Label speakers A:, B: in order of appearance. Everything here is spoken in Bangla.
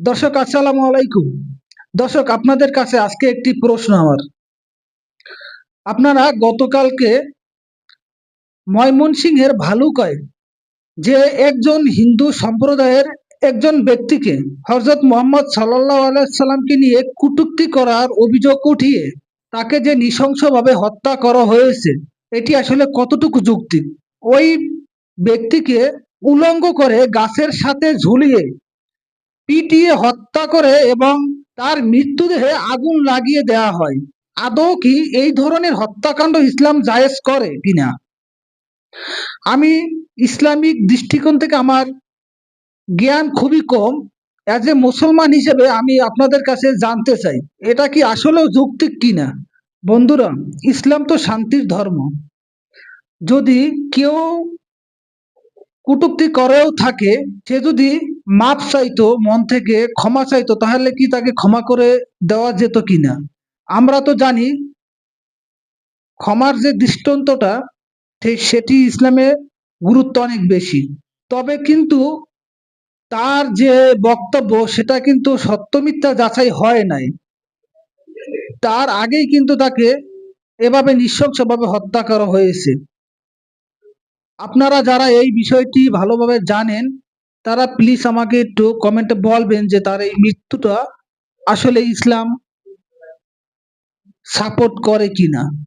A: দর্শক আসসালামু আলাইকুম। দর্শক আপনাদের কাছে আজকে একটি প্রশ্ন আমার। আপনারা গতকালকে ময়মনসিংহের ভালুকায় যে একজন হিন্দু সম্প্রদায়ের একজন ব্যক্তিকে হযরত মুহাম্মদ সাল্লাল্লাহু আলাইহি সাল্লামকে নিয়ে কটূক্তি করার অভিযোগ উঠিয়ে তাকে যে নৃশংসভাবে হত্যা করা হয়েছে, এটি আসলে কতটুকু যৌক্তিক? ওই ব্যক্তিকে উলঙ্গ করে গাছের সাথে ঝুলিয়ে পিটিয়ে হত্যা করে এবং তার মৃত্যুদেহে আগুন লাগিয়ে দেওয়া হয়। আদৌ কি এই ধরনের হত্যাকাণ্ড ইসলাম জায়েজ করে কিনা? আমি ইসলামিক দৃষ্টিকোণ থেকে আমার জ্ঞান খুবই কম। অ্যাজ এ মুসলমান হিসেবে আমি আপনাদের কাছে জানতে চাই, এটা কি আসলেও যৌক্তিক কিনা? বন্ধুরা, ইসলাম তো শান্তির ধর্ম। যদি কেউ কটূক্তি করেও থাকে, সে যদি মাপ চাইতো, মন থেকে ক্ষমা চাইতো, তাহলে কি তাকে ক্ষমা করে দেওয়া যেত কিনা? আমরা তো জানি ক্ষমার যে দৃষ্টান্তটা সেটি ইসলামে গুরুত্ব অনেক বেশি। তবে কিন্তু তার যে বক্তব্য সেটা কিন্তু সত্য মিথ্যা যাচাই হয় নাই। তার আগেই কিন্তু তাকে এভাবে নৃশংসভাবে হত্যা করা হয়েছে। আপনারা যারা এই বিষয়টি ভালোভাবে জানেন, তারা প্লিজ আমাকে একটু কমেন্টে বলবেন যে তার এই মৃত্যুটা আসলে ইসলাম সাপোর্ট করে কিনা।